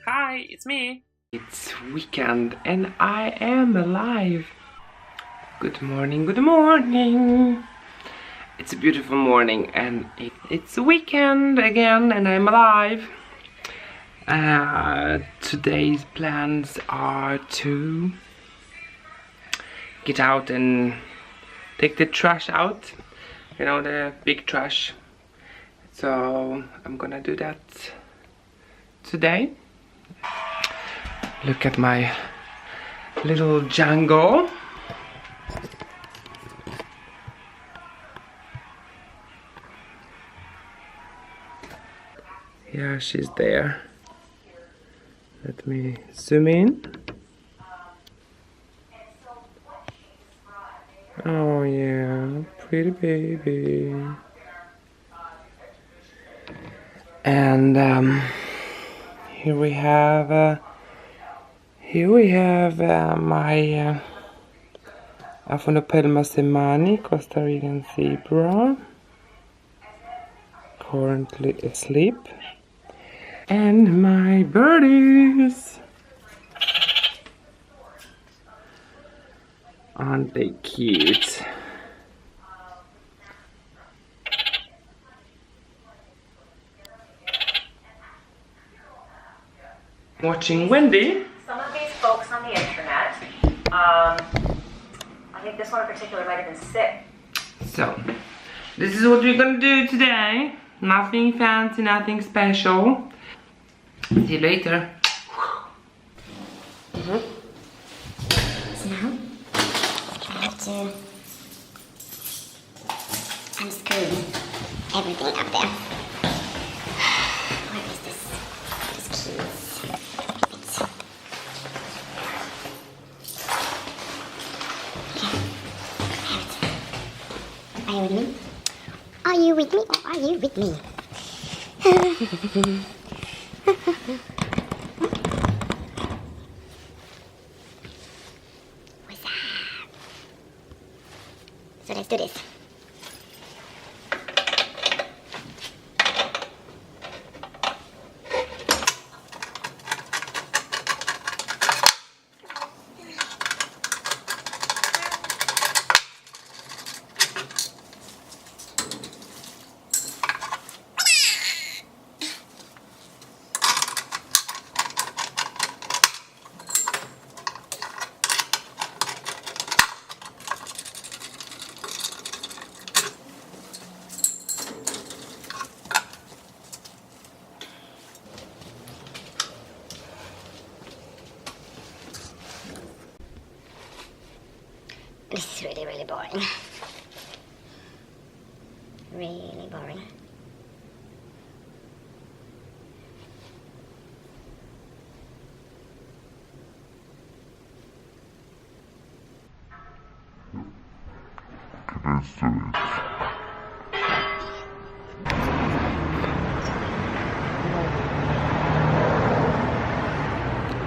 Hi, it's me. It's weekend and I am alive. Good morning, good morning. It's a beautiful morning and it's a weekend again and I'm alive. Today's plans are to get out and take the trash out. You know, the big trash. So I'm gonna do that today. Look at my little Django. Yeah, she's there. Let me zoom in. Oh yeah, pretty baby. And here we have my Aphonopelma semani, Costa Rican zebra, currently asleep, and my birdies. Aren't they cute? Watching Wendy. Some of these folks on the internet, I think this one in particular might have been sick. So, this is what we're gonna do today. Nothing fancy, nothing special. See you later. So now, I have to unscrew everything up there. Where is this? This keys. Are you with me? Are you with me or are you with me? What's up? So let's do this. This is really, really boring. Really boring.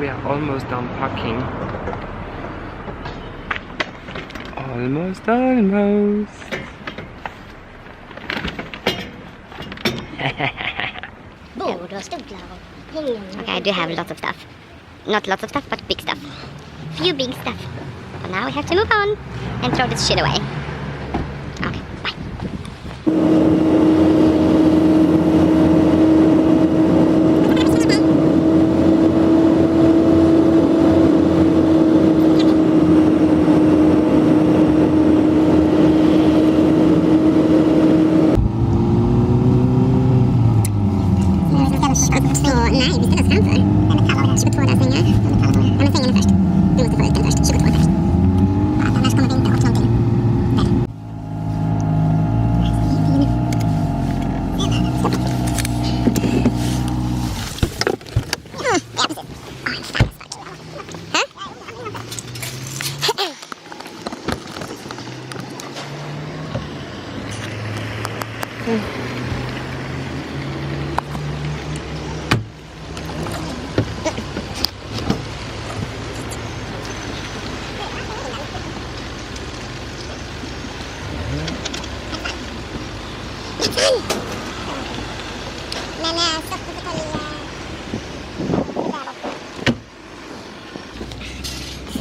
We are almost done packing. Almost. Okay, I do have lots of stuff. Not lots of stuff, but big stuff. Few big stuff. But now we have to move on and throw this shit away. Okay, bye.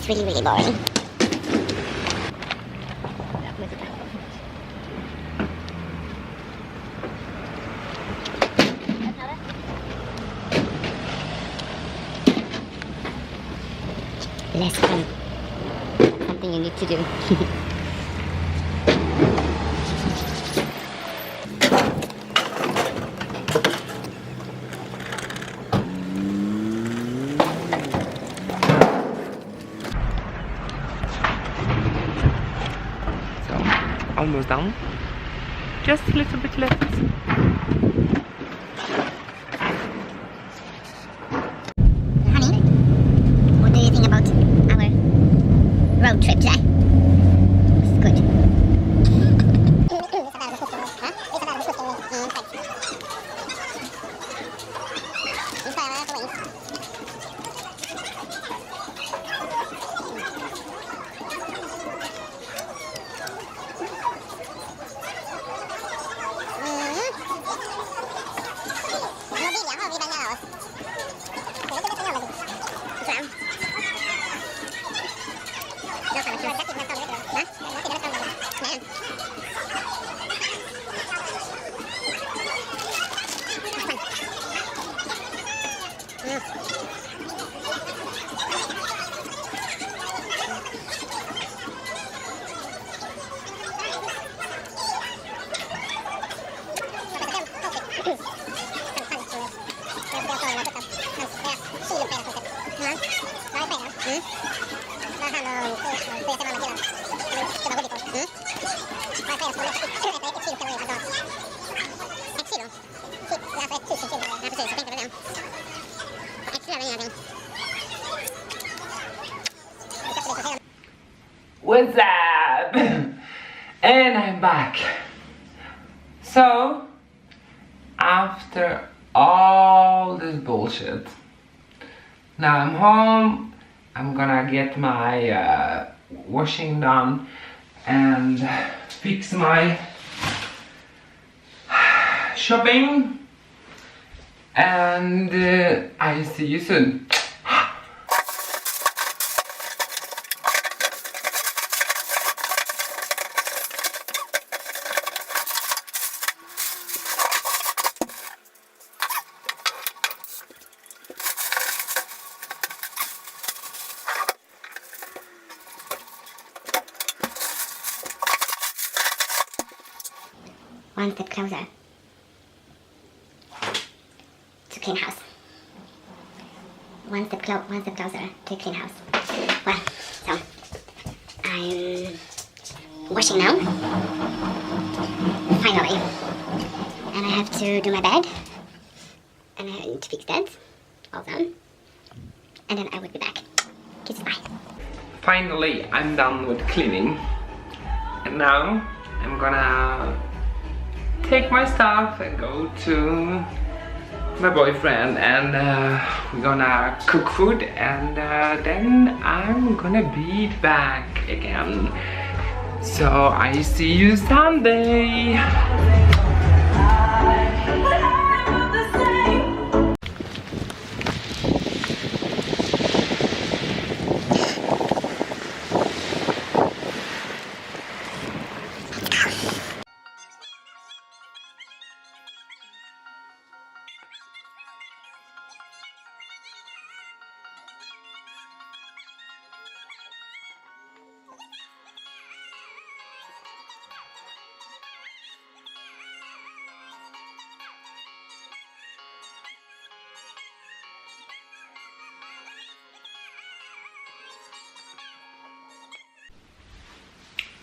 really, really boring. Less fun. Something you need to do. Almost done. Just a little bit left. Honey, what do you think about our road trip today? It's good. What's up? And I'm back. So, after all this bullshit, now I'm home. I'm gonna get my washing done and fix my shopping, and I see you soon. One step closer to clean house. One step closer to clean house. Well, so I'm washing now. Finally. And I have to do my bed. And I need to fix that. All done. And then I will be back. Kiss, bye. Finally, I'm done with cleaning. And now I'm gonna take my stuff and go to my boyfriend, and we're gonna cook food, and then I'm gonna be back again. So I see you Sunday.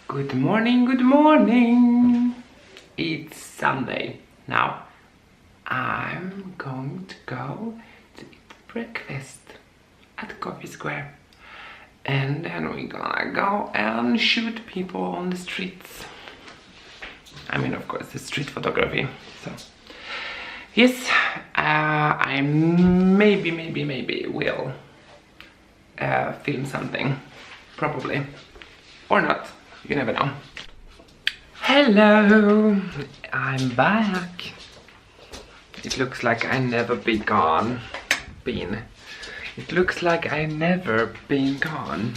Good morning, good morning. It's Sunday. Now I'm going to go to eat breakfast at Coffee Square. And then we're gonna go and shoot people on the streets. I mean, of course, it's street photography. So, yes, I maybe will film something. Probably. Or not. You never know. Hello! I'm back. It looks like I never been gone. It looks like I never been gone.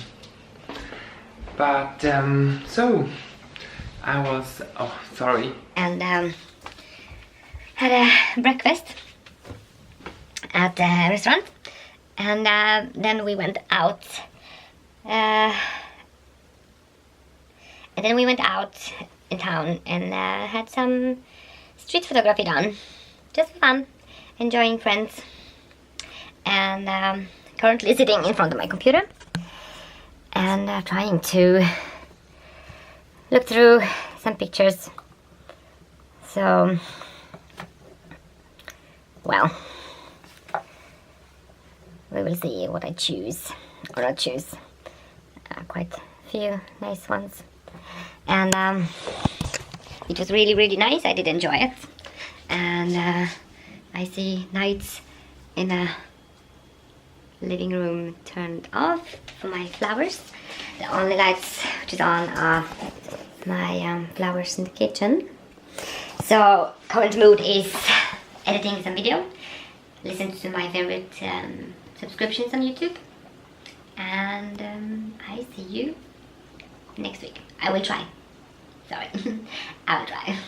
But so I was, oh sorry, and had a breakfast at the restaurant, and then we went out. And then we went out in town and had some street photography done, just for fun, enjoying friends, and currently sitting in front of my computer and trying to look through some pictures. So, well, we will see what I choose or not choose. Quite a few nice ones, and it was really, really nice. I did enjoy it, and I see lights in the living room turned off for my flowers. The only lights which is on are my flowers in the kitchen. So current mood is editing some video, listen to my favorite subscriptions on YouTube, and I see you next week. I will try. Sorry, I will try.